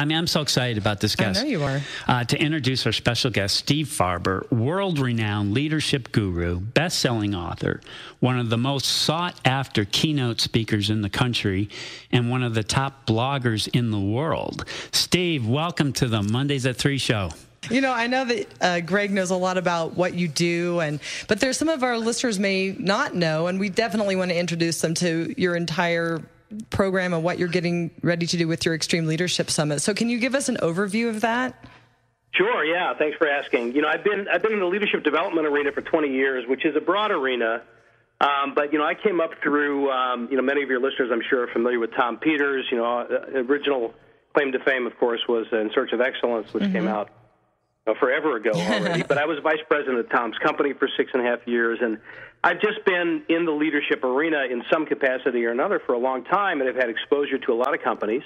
I mean, I'm so excited about this guest. I know you are. To introduce our special guest, Steve Farber, world-renowned leadership guru, best-selling author, one of the most sought-after keynote speakers in the country, and one of the top bloggers in the world. Steve, welcome to the Mondays at 3 show. You know, I know that Greg knows a lot about what you do, but there's some of our listeners may not know, and we definitely want to introduce them to your entire program and what you're getting ready to do with your Extreme Leadership Summit. So can you give us an overview of that? Sure, yeah. Thanks for asking. You know, I've been in the leadership development arena for 20 years, which is a broad arena. But, you know, I came up through, many of your listeners, I'm sure, are familiar with Tom Peters. You know, original claim to fame, of course, was In Search of Excellence, which came out forever ago already. But I was vice president of Tom's company for 6.5 years, and I've just been in the leadership arena in some capacity or another for a long time, and I've had exposure to a lot of companies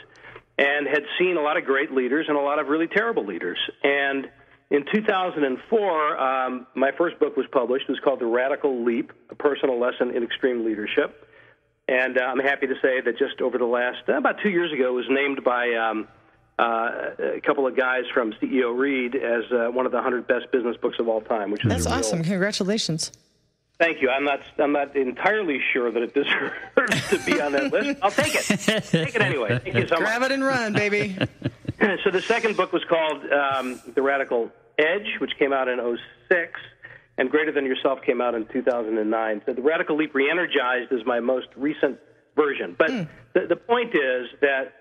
and had seen a lot of great leaders and a lot of really terrible leaders. And in 2004, my first book was published. It was called The Radical Leap, A Personal Lesson in Extreme Leadership. And I'm happy to say that just over the last, about 2 years ago, it was named by a couple of guys from CEO Reed as one of the 100 best business books of all time. Which is That's awesome. Congratulations. Thank you. I'm not entirely sure that it deserves to be on that list. I'll take it. Take it anyway. Thank you so much. Grab it and run, baby. So the second book was called The Radical Edge, which came out in 2006, and Greater Than Yourself came out in 2009. So The Radical Leap Re-Energized is my most recent version. But the point is that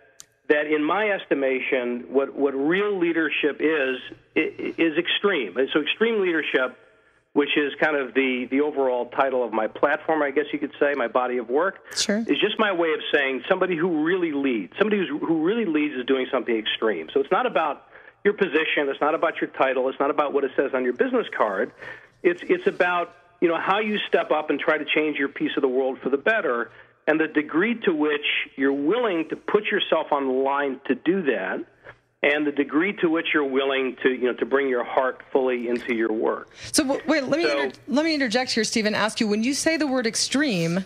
in my estimation, what real leadership is extreme. And so extreme leadership, which is kind of the overall title of my platform, I guess you could say, my body of work, sure, is just my way of saying somebody who really leads. Somebody who really leads is doing something extreme. So it's not about your position. It's not about your title. It's not about what it says on your business card. It's about, you know, how you step up and try to change your piece of the world for the better, and the degree to which you're willing to put yourself on the line to do that, and the degree to which you're willing to, you know, to bring your heart fully into your work. So wait, let me interject here, Steve, and ask you, when you say the word extreme,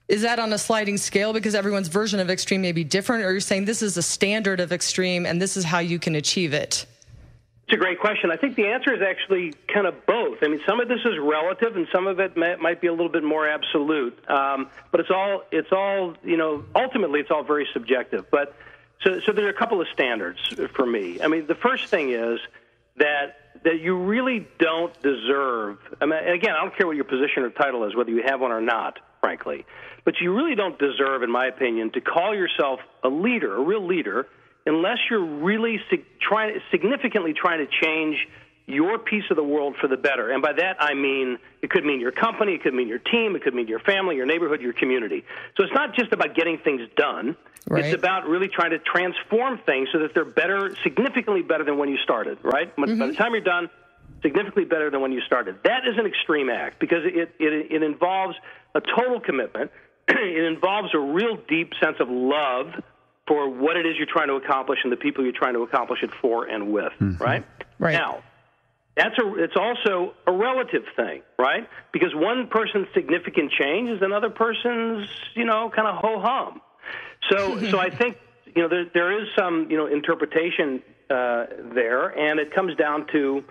is that on a sliding scale because everyone's version of extreme may be different, or you're saying this is a standard of extreme and this is how you can achieve it? It's a great question. I think the answer is actually kind of both. I mean, some of this is relative, and some of it might be a little bit more absolute. But it's all, you know, ultimately it's all very subjective. But so there are a couple of standards for me. I mean, the first thing is that you really don't deserve. I mean, again, I don't care what your position or title is, whether you have one or not, frankly. But you really don't deserve, in my opinion, to call yourself a leader, a real leader, unless you're really significantly trying to change your piece of the world for the better. And by that, I mean, it could mean your company, it could mean your team, it could mean your family, your neighborhood, your community. So it's not just about getting things done. Right. It's about really trying to transform things so that they're better, significantly better than when you started, right? By the time you're done, significantly better than when you started. That is an extreme act because it involves a total commitment. It involves a real deep sense of love for what it is you're trying to accomplish and the people you're trying to accomplish it for and with, right? Right. Now, it's also a relative thing, right? Because one person's significant change is another person's, you know, kind of ho-hum. So I think, you know, there is some, you know, interpretation there, and it comes down to,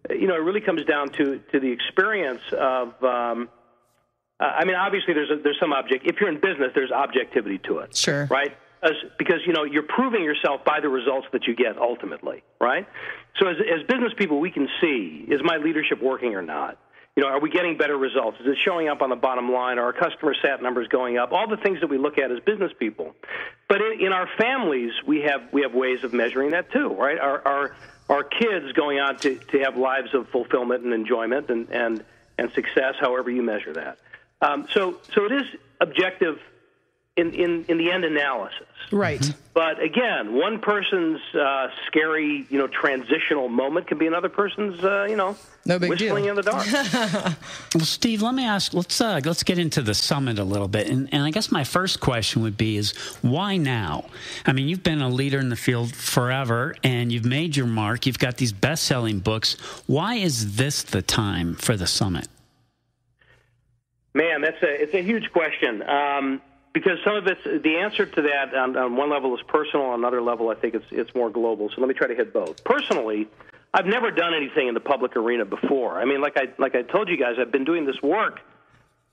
you know, it really comes down to the experience of, I mean, obviously there's some if you're in business, there's objectivity to it. Sure. Right? Because, you know, you're proving yourself by the results that you get ultimately, right? So as business people, we can see, is my leadership working or not? You know, are we getting better results? Is it showing up on the bottom line? Are our customer sat numbers going up? All the things that we look at as business people. But in our families, we have ways of measuring that too, right? Our kids going on to have lives of fulfillment and enjoyment and success, however you measure that. So it is objective in the end analysis. Right. But again, one person's scary, you know, transitional moment can be another person's, you know, no big whistling deal in the dark. Well, Steve, let me ask, let's get into the summit a little bit. And I guess my first question would be is, why now? I mean, you've been a leader in the field forever, and you've made your mark. You've got these best-selling books. Why is this the time for the summit? Man, it's a huge question. because some of it's the answer to that on one level is personal, on another level I think it's more global. So let me try to hit both. Personally, I've never done anything in the public arena before. I mean, like I told you guys, I've been doing this work,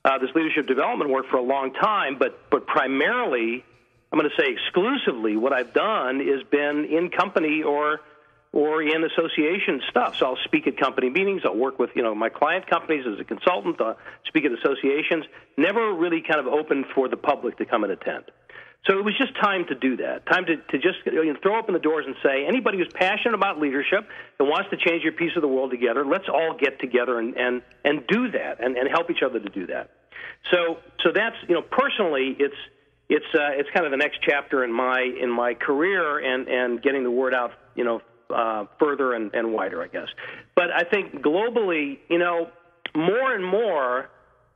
this leadership development work for a long time, but primarily, I'm going to say exclusively, what I've done is been in company or in association stuff. So I'll speak at company meetings. I'll work with my client companies as a consultant. I'll speak at associations. Never really kind of open for the public to come and attend. So it was just time to do that, time to just throw open the doors and say, anybody who's passionate about leadership and wants to change your piece of the world together, let's all get together and do that and help each other to do that. So that's, personally, it's kind of the next chapter in my career and getting the word out, further and wider, I guess. But I think globally, more and more,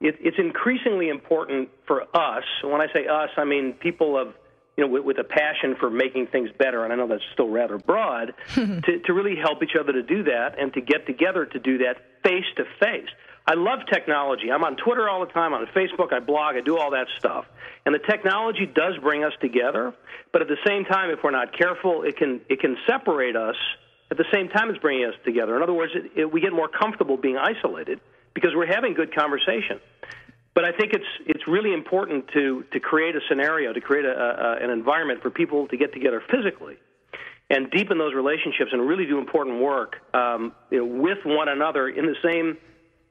it's increasingly important for us. When I say us, I mean people of, with a passion for making things better, and I know that's still rather broad, to really help each other to do that and to get together to do that face to face. I love technology. I'm on Twitter all the time, I'm on Facebook, I blog, I do all that stuff. And the technology does bring us together, but at the same time, if we're not careful, it can separate us at the same time it's bringing us together. In other words, we get more comfortable being isolated because we're having good conversation. But I think it's really important to create a scenario, to create an environment for people to get together physically and deepen those relationships and really do important work with one another in the same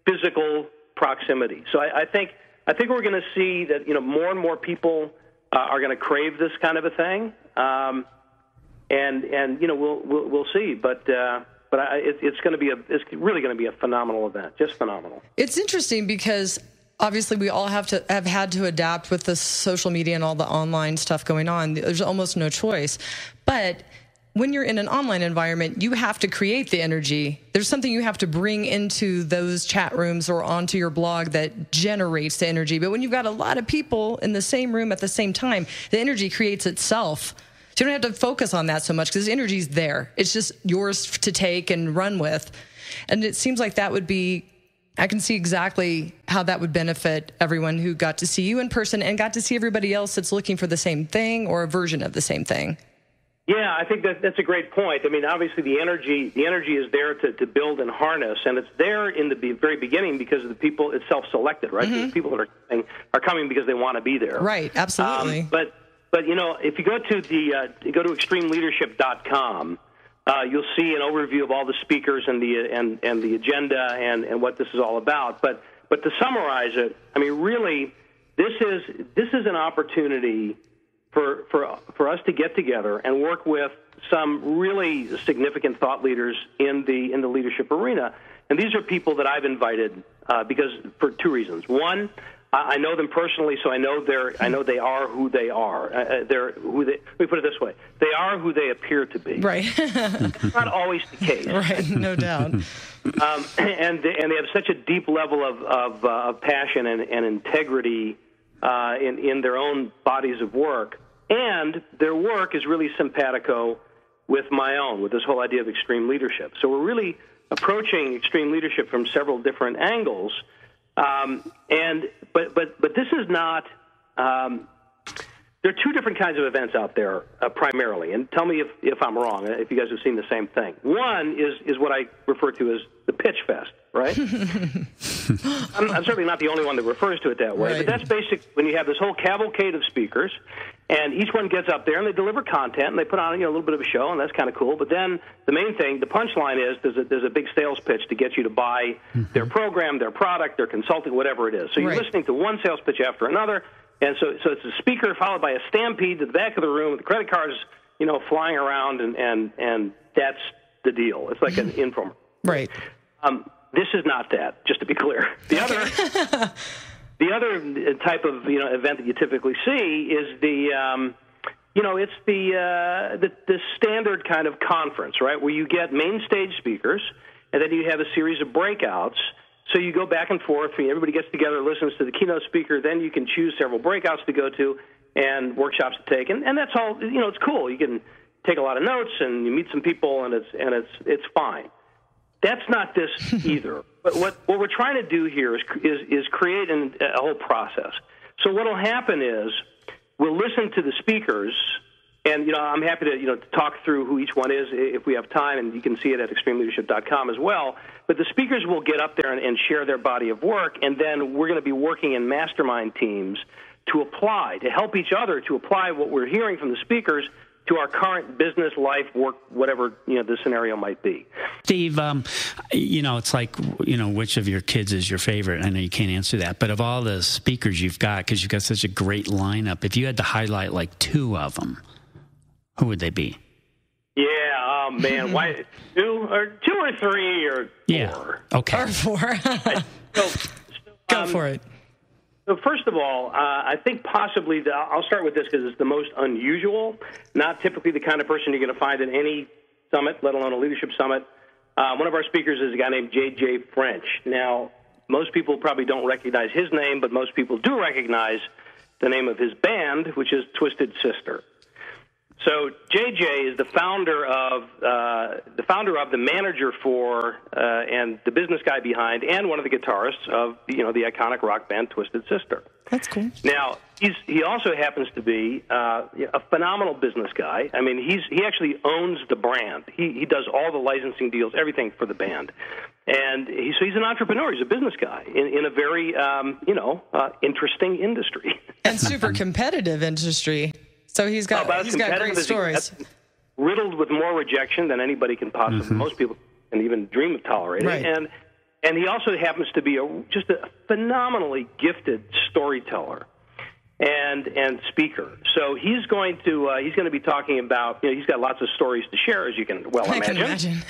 physical proximity. So I think we're going to see that more and more people are going to crave this kind of a thing, and we'll see. But it's really going to be a phenomenal event, just phenomenal. It's interesting because obviously we all have had to adapt with the social media and all the online stuff going on. There's almost no choice, but when you're in an online environment, you have to create the energy. There's something you have to bring into those chat rooms or onto your blog that generates the energy. But when you've got a lot of people in the same room at the same time, the energy creates itself. So you don't have to focus on that so much because the energy's there. It's just yours to take and run with. And it seems like that would be, I can see exactly how that would benefit everyone who got to see you in person and got to see everybody else that's looking for the same thing or a version of the same thing. Yeah, I think that's a great point. I mean, obviously the energy is there to build and harness, and it's there in the very beginning because of the people. It's self-selected, right? Mm-hmm. The people that are coming because they want to be there. Right, absolutely. But if you go to extremeleadership.com, you'll see an overview of all the speakers and the agenda and what this is all about. But to summarize it, I mean, really, this is an opportunity for us to get together and work with some really significant thought leaders in the leadership arena. And these are people that I've invited because for two reasons. One, I know them personally, so I know they are who they are. Let me put it this way: they are who they appear to be. Right. That's not always the case. Right. No doubt. And they have such a deep level of passion and integrity in their own bodies of work, and their work is really simpatico with my own, with this whole idea of extreme leadership. So we're really approaching extreme leadership from several different angles, but this is not. There are two different kinds of events out there primarily, and tell me if I'm wrong, if you guys have seen the same thing. One is what I refer to as the pitch fest, right? I'm certainly not the only one that refers to it that way, right. But that's basic when you have this whole cavalcade of speakers, and each one gets up there and they deliver content and they put on a little bit of a show, and that's kind of cool. But then the main thing, the punchline is there's a big sales pitch to get you to buy their program, their product, their consulting, whatever it is. So you're listening to one sales pitch after another. And so it's a speaker followed by a stampede to the back of the room with the credit cards, flying around, and that's the deal. It's like an infomercial. Right. This is not that, just to be clear. The other type of event that you typically see is the standard kind of conference, right, where you get main stage speakers, and then you have a series of breakouts. So you go back and forth, everybody gets together, listens to the keynote speaker, then you can choose several breakouts to go to and workshops to take, and that's all, it's cool. You can take a lot of notes and you meet some people, and it's fine. That's not this either. But what we're trying to do here is create a whole process. So what will happen is we'll listen to the speakers. And, I'm happy to, talk through who each one is if we have time, and you can see it at extremeleadership.com as well. But the speakers will get up there and share their body of work, and then we're going to be working in mastermind teams to help each other to apply what we're hearing from the speakers to our current business, life, work, whatever, the scenario might be. Steve, it's like, which of your kids is your favorite? I know you can't answer that, but of all the speakers you've got, because you've got such a great lineup, if you had to highlight like two of them, who would they be? Yeah, oh man, why two or three or four? Okay, or four. Go for it. So first of all, I think possibly I'll start with this because it's the most unusual. Not typically the kind of person you're going to find at any summit, let alone a leadership summit. One of our speakers is a guy named J.J. French. Now, most people probably don't recognize his name, but most people do recognize the name of his band, which is Twisted Sister. So JJ is the founder of, the manager for, and the business guy behind, and one of the guitarists of, the iconic rock band Twisted Sister. That's cool. Now, he also happens to be a phenomenal business guy. I mean, he actually owns the brand. He does all the licensing deals, everything for the band. And he's an entrepreneur. He's a business guy in a very, interesting industry. And super competitive industry. So he's got great stories. Riddled with more rejection than anybody can possibly, most people can even dream of tolerating. Right. And he also happens to be just a phenomenally gifted storyteller and speaker. So he's going to be talking about, he's got lots of stories to share, as you can imagine.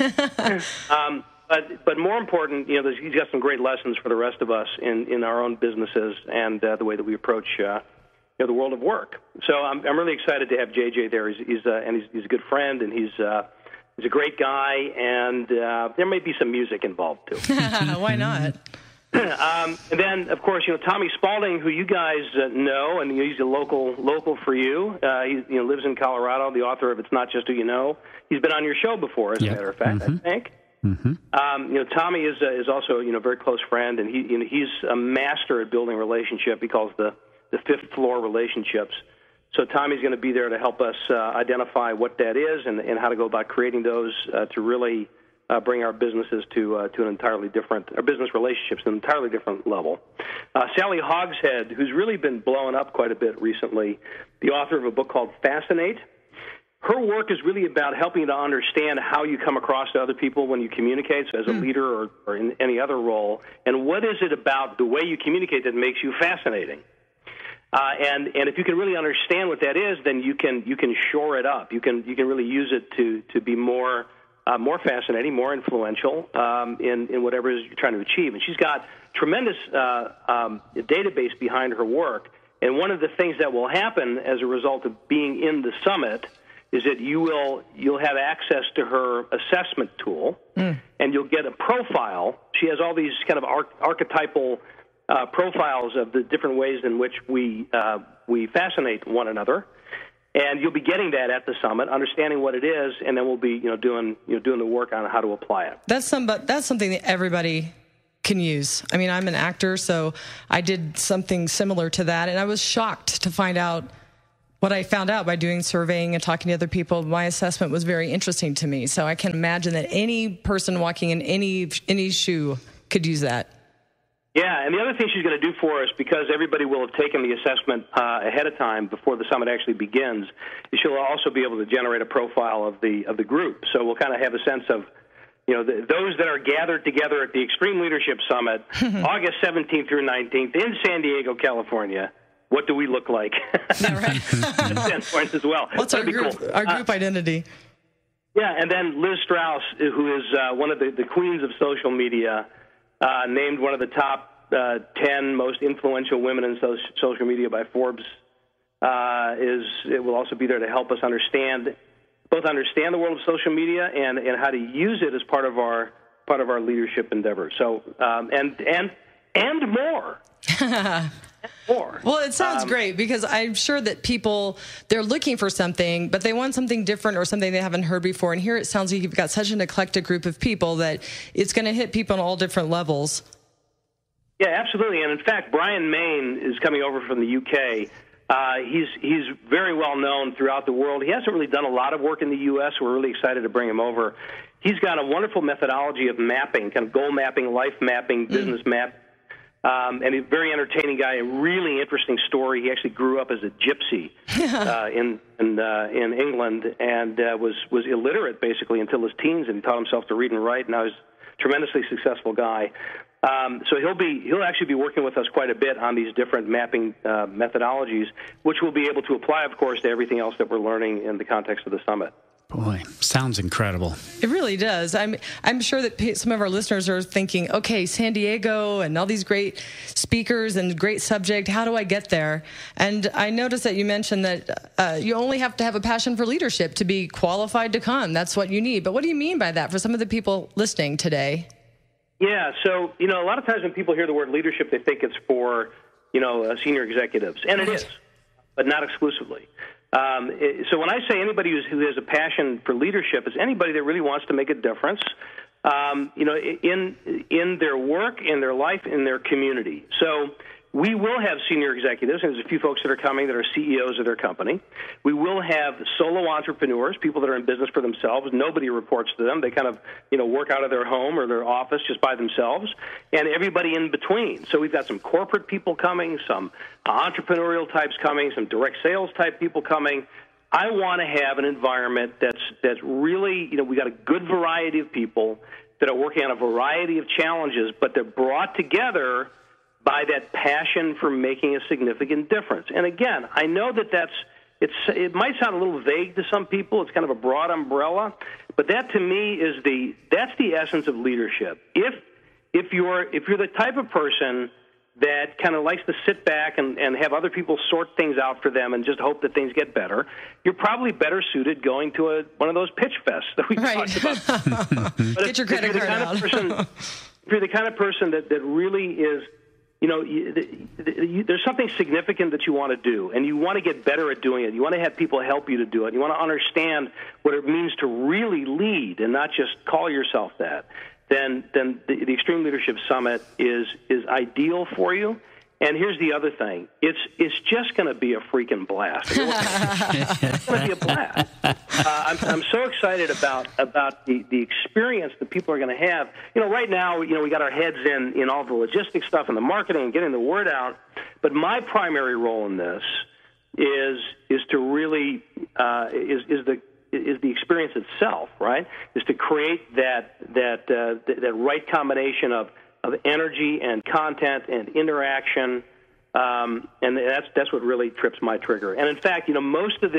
But more important, he's got some great lessons for the rest of us in our own businesses and the way that we approach the world of work. So I'm really excited to have JJ there. He's a good friend, and he's a great guy, and there may be some music involved too. Why not? And then, of course, Tommy Spalding, who you guys know, and he's a local for you. He lives in Colorado. The author of "It's Not Just Who You Know." He's been on your show before, as a matter of fact. I think. Tommy is also a very close friend, and he's a master at building relationship. He calls the fifth floor relationships. So Tommy's going to be there to help us identify what that is and how to go about creating those to really bring our businesses to an entirely different, our business relationships to an entirely different level. Sally Hogshead, who's really been blowing up quite a bit recently, the author of a book called Fascinate. Her work is really about helping you to understand how you come across to other people when you communicate, so as a leader or in any other role, and what is it about the way you communicate that makes you fascinating. And if you can really understand what that is, then you can shore it up. You can really use it to be more fascinating, more influential in whatever it is you're trying to achieve. And she's got tremendous database behind her work. And one of the things that will happen as a result of being in the summit is that you'll have access to her assessment tool, and you'll get a profile. She has all these kind of archetypal profiles of the different ways in which we fascinate one another, and you'll be getting that at the summit, understanding what it is, and then we'll be doing the work on how to apply it. That's something that everybody can use. I mean, I'm an actor, so I did something similar to that, and I was shocked to find out what I found out by doing surveying and talking to other people. My assessment was very interesting to me, so I can imagine that any person walking in any shoe could use that. Yeah, and the other thing she's going to do for us, because everybody will have taken the assessment ahead of time before the summit actually begins, is she'll also be able to generate a profile of the group. So we'll kind of have a sense of, those that are gathered together at the Extreme Leadership Summit, August 17th through 19th in San Diego, California. What do we look like? Yeah, right. Standpoint as well. What's our group, cool. Our group identity? Yeah, and then Liz Strauss, who is one of the queens of social media, named one of the top 10 most influential women in social media by Forbes, it will also be there to help us understand the world of social media and how to use it as part of our leadership endeavor. So and more. Well, it sounds great, because I'm sure that people, they're looking for something, but they want something different or something they haven't heard before. And here it sounds like you've got such an eclectic group of people that it's going to hit people on all different levels. Yeah, absolutely. And in fact, Brian Main is coming over from the UK. He's very well known throughout the world. He hasn't really done a lot of work in the U.S. We're really excited to bring him over. He's got a wonderful methodology of mapping, kind of goal mapping, life mapping, business map. And he's a very entertaining guy, a really interesting story. He actually grew up as a gypsy in England and was illiterate basically until his teens, and he taught himself to read and write. And now he's a tremendously successful guy. So he'll actually be working with us quite a bit on these different mapping methodologies, which we'll be able to apply, of course, to everything else that we're learning in the context of the summit. Boy, sounds incredible. It really does. I'm sure that some of our listeners are thinking, okay, San Diego and all these great speakers and great subject, how do I get there? And I noticed that you mentioned that you only have to have a passion for leadership to be qualified to come. That's what you need. But what do you mean by that for some of the people listening today? Yeah, so, a lot of times when people hear the word leadership, they think it's for, senior executives. And it is, but not exclusively. So when I say anybody who has a passion for leadership is anybody that really wants to make a difference, in their work, in their life, in their community. So we will have senior executives, and there's a few folks that are coming that are CEOs of their company. We will have solo entrepreneurs, people that are in business for themselves. Nobody reports to them. They kind of, work out of their home or their office just by themselves, and everybody in between. So we've got some corporate people coming, some entrepreneurial types coming, some direct sales type people coming. I want to have an environment that's really, we got a good variety of people that are working on a variety of challenges, but they're brought together by that passion for making a significant difference. And again, I know that it might sound a little vague to some people. It's kind of a broad umbrella, but that to me that's the essence of leadership. If you're the type of person that kind of likes to sit back and have other people sort things out for them and just hope that things get better, you're probably better suited going to one of those pitch fests that we talked about. But Get your credit card out. If you're the kind of person that really is, there's something significant that you want to do, and you want to get better at doing it. You want to have people help you to do it. You want to understand what it means to really lead and not just call yourself that. Then the Extreme Leadership Summit is ideal for you. And here's the other thing. It's just going to be a freaking blast. It's going to be a blast. I'm so excited about the experience that people are going to have. Right now, we got our heads in all the logistics stuff and the marketing and getting the word out. But my primary role in this is to really is the experience itself, right? Is to create that right combination of energy and content and interaction, and that's what really trips my trigger. And in fact, most of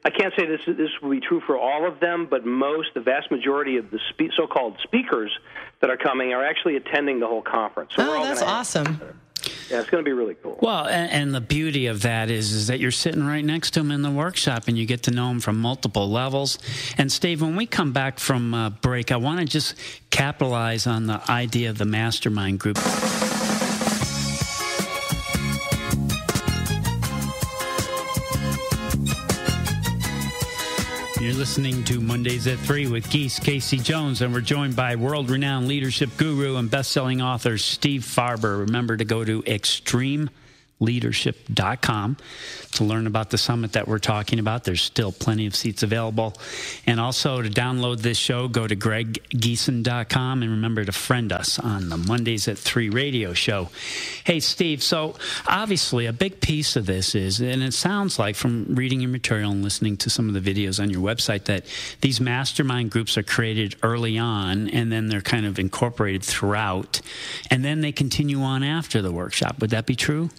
I can't say this will be true for all of them, but the vast majority of the so-called speakers that are coming are actually attending the whole conference. So that's awesome. Yeah, it's going to be really cool. Well, and the beauty of that is that you're sitting right next to them in the workshop, and you get to know them from multiple levels. And, Steve, when we come back from break, I want to just capitalize on the idea of the mastermind group. You're listening to Mondays at 3 with Geese Casey Jones, and we're joined by world-renowned leadership guru and best-selling author Steve Farber. Remember to go to extremeleadership.com to learn about the summit that we're talking about. There's still plenty of seats available. And also to download this show, go to greggeeson.com, and remember to friend us on the Mondays at 3 radio show. Hey, Steve, so obviously a big piece of this is, and it sounds like from reading your material and listening to some of the videos on your website, that these mastermind groups are created early on, and then they're kind of incorporated throughout, and then they continue on after the workshop. Would that be true?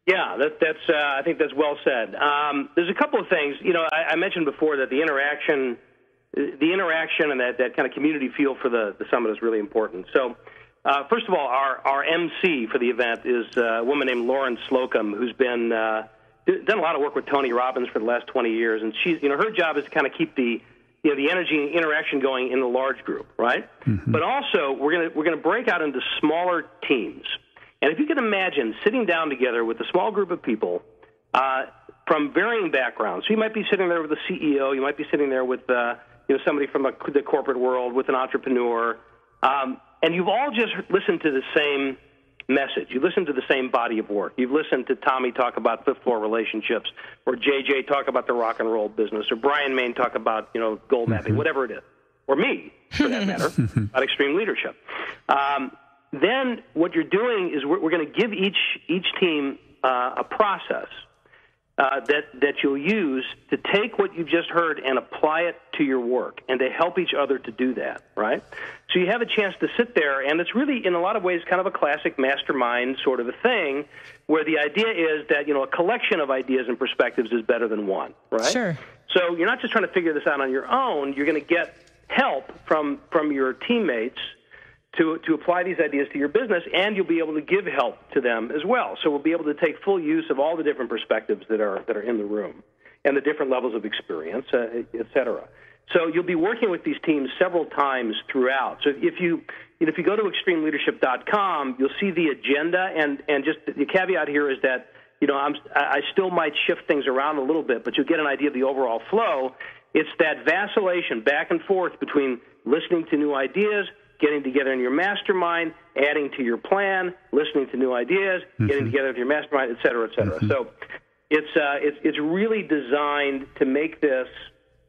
Yeah, I think that's well said. There's a couple of things. I mentioned before that the interaction and that kind of community feel for the summit is really important. So, first of all, our MC for the event is a woman named Lauren Slocum, who's been done a lot of work with Tony Robbins for the last 20 years, and she's her job is to kind of keep the energy and interaction going in the large group, right? Mm-hmm. But also we're gonna break out into smaller teams. And if you can imagine sitting down together with a small group of people from varying backgrounds, so you might be sitting there with a CEO, you might be sitting there with somebody from the corporate world, with an entrepreneur, and you've all just listened to the same message. You listen to the same body of work. You've listened to Tommy talk about fifth floor relationships, or JJ talk about the rock and roll business, or Brian Main talk about, goal mapping, whatever it is, or me, for that matter, about extreme leadership. Then what you're doing is we're going to give each team a process that you'll use to take what you've just heard and apply it to your work, and to help each other to do that, right? So you have a chance to sit there, and it's really, in a lot of ways, kind of a classic mastermind sort of a thing, where the idea is that, a collection of ideas and perspectives is better than one, right? Sure. So you're not just trying to figure this out on your own. You're going to get help from your teammates to apply these ideas to your business, and you'll be able to give help to them as well. So we'll be able to take full use of all the different perspectives that are in the room, and the different levels of experience, et cetera. So you'll be working with these teams several times throughout. So if you go to extremeleadership.com, you'll see the agenda, and just the caveat here is that I still might shift things around a little bit, but you'll get an idea of the overall flow. It's that vacillation back and forth between listening to new ideas, getting together in your mastermind, adding to your plan, listening to new ideas, getting together with your mastermind, et cetera, et cetera. So it's really designed to make this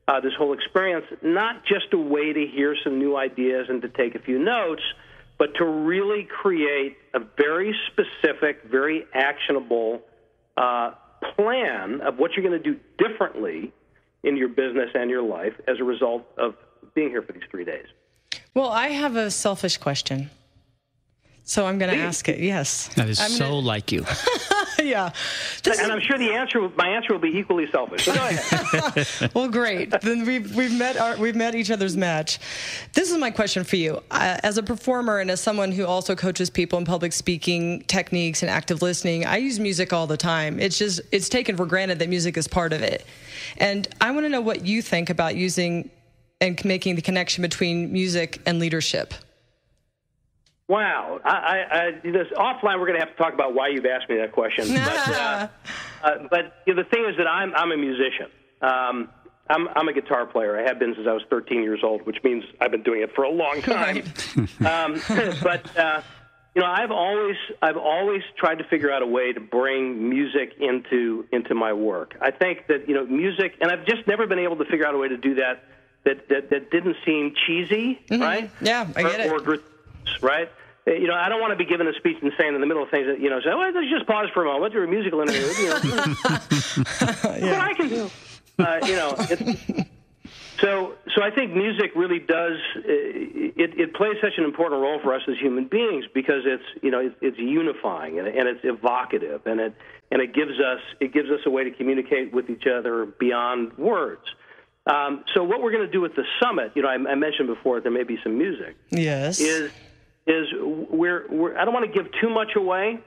whole experience not just a way to hear some new ideas and to take a few notes, but to really create a very specific, very actionable plan of what you're going to do differently in your business and your life as a result of being here for these 3 days. Well, I have a selfish question, so I'm going to ask it. Yes, that is like you. Yeah, and I'm sure my answer will be equally selfish. So go ahead. Well, great. Then we've met each other's match. This is my question for you, as a performer and as someone who also coaches people in public speaking techniques and active listening. I use music all the time. It's taken for granted that music is part of it, and I want to know what you think about using and making the connection between music and leadership. Wow. Offline, we're going to have to talk about why you've asked me that question. But the thing is that I'm a musician. I'm a guitar player. I have been since I was 13 years old, which means I've been doing it for a long time. But I've always tried to figure out a way to bring music into my work. I think that music, and I've just never been able to figure out a way to do that didn't seem cheesy, right? Yeah, I get it. Or gratuitous, right? I don't want to be giving a speech and saying in the middle of things that, say, well, let's just pause for a moment. You're a musical interview. What I can do. So I think music really does, it plays such an important role for us as human beings because it's unifying and it's evocative and it gives us a way to communicate with each other beyond words. So what we're going to do with the summit, I mentioned before there may be some music. Yes. Is we're I don't want to give too much away,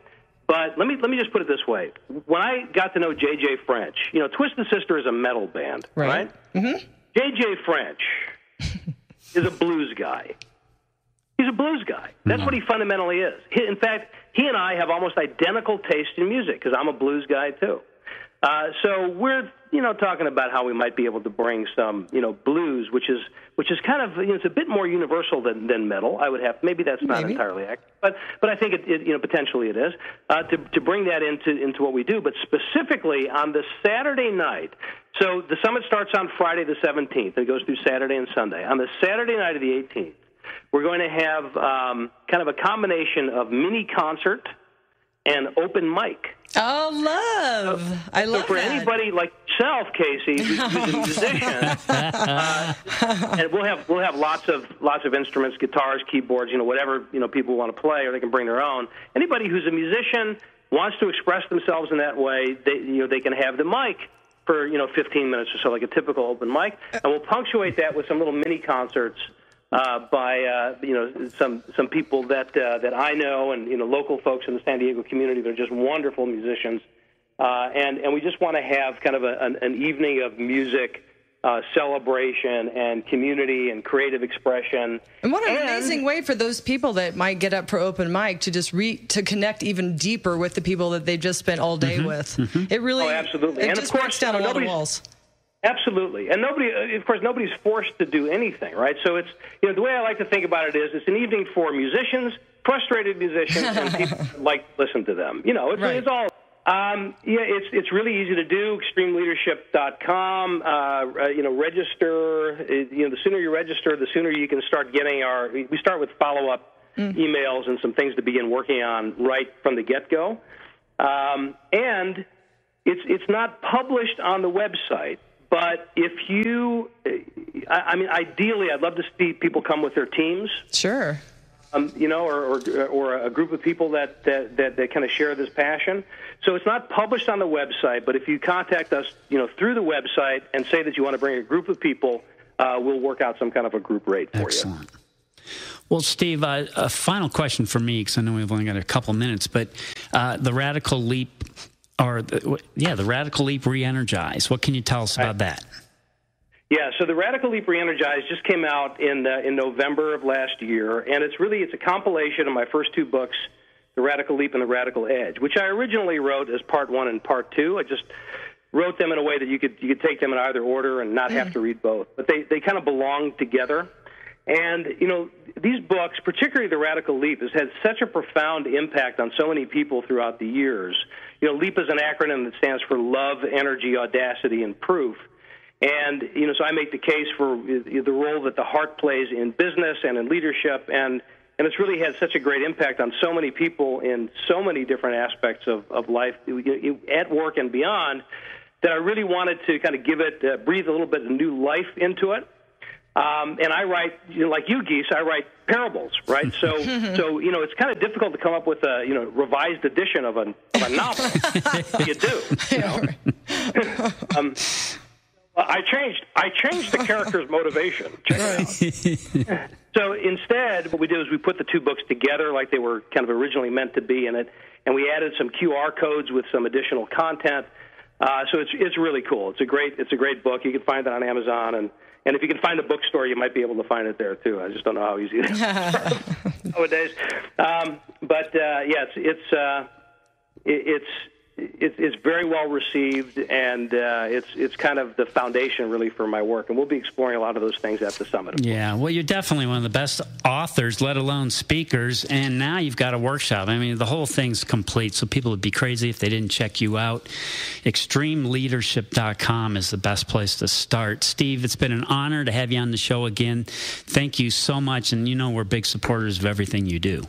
but let me just put it this way. When I got to know JJ French, Twisted Sister is a metal band, right? Mm-hmm. JJ French is a blues guy. He's a blues guy. That's what he fundamentally is. In fact, he and I have almost identical taste in music because I'm a blues guy too. So we're talking about how we might be able to bring some blues, which is kind of it's a bit more universal than metal. I would have maybe that's not entirely accurate, but I think it potentially it is to bring that into what we do. But specifically on the Saturday night, so the summit starts on Friday the 17th and goes through Saturday and Sunday. On the Saturday night of the 18th, we're going to have kind of a combination of mini concert and open mic. Oh, love! I love that. So for anybody like yourself, Casey, who's a musician, and we'll have lots of instruments, guitars, keyboards, whatever people want to play, or they can bring their own. Anybody who's a musician wants to express themselves in that way, they can have the mic for 15 minutes or so, like a typical open mic, and we'll punctuate that with some little mini concerts. By some people that I know and local folks in the San Diego community. They're just wonderful musicians, and we just want to have kind of an evening of music, celebration, and community and creative expression. And what an amazing way for those people that might get up for open mic to just to connect even deeper with the people that they've just spent all day with. It really, absolutely, it and just of course, breaks down a lot of walls. Absolutely. And nobody's forced to do anything, right? So it's, the way I like to think about it is it's an evening for musicians, frustrated musicians and people like to listen to them. You know, it's all. It's really easy to do. ExtremeLeadership.com. Register. The sooner you register, the sooner you can start getting we start with follow-up emails and some things to begin working on right from the get-go. And it's not published on the website, but if you, ideally, I'd love to see people come with their teams. Sure. Or a group of people that kind of share this passion. So it's not published on the website, but if you contact us, through the website and say that you want to bring a group of people, we'll work out some kind of a group rate for you. Excellent. Well, Steve, a final question for me, because I know we've only got a couple minutes, but the Radical Leap, the Radical Leap Re-Energize. What can you tell us about that? Yeah, so the Radical Leap Re-Energize just came out in November of last year, and it's a compilation of my first two books, The Radical Leap and The Radical Edge, which I originally wrote as part one and part two. I just wrote them in a way that you could take them in either order and not have to read both. But they kind of belong together. And, these books, particularly The Radical Leap, has had such a profound impact on so many people throughout the years. LEAP is an acronym that stands for Love, Energy, Audacity, and Proof. And, so I make the case for the role that the heart plays in business and in leadership, and it's really had such a great impact on so many people in so many different aspects of life, at work and beyond, that I really wanted to kind of give it, breathe a little bit of new life into it. And I write, like you, Geese, I write parables, right? So it's kind of difficult to come up with a, revised edition of a novel. You do, I changed the character's motivation. Check it out. So instead, what we did is we put the two books together like they were kind of originally meant to be in it, and we added some QR codes with some additional content. So it's really cool. It's a great book. You can find it on Amazon, and if you can find a bookstore, you might be able to find it there too. I just don't know how easy it is nowadays. It's very well received, and it's kind of the foundation really for my work. And we'll be exploring a lot of those things at the summit. Yeah, well, you're definitely one of the best authors, let alone speakers. And now you've got a workshop. I mean, the whole thing's complete. So people would be crazy if they didn't check you out. ExtremeLeadership.com is the best place to start. Steve, it's been an honor to have you on the show again. Thank you so much. And we're big supporters of everything you do.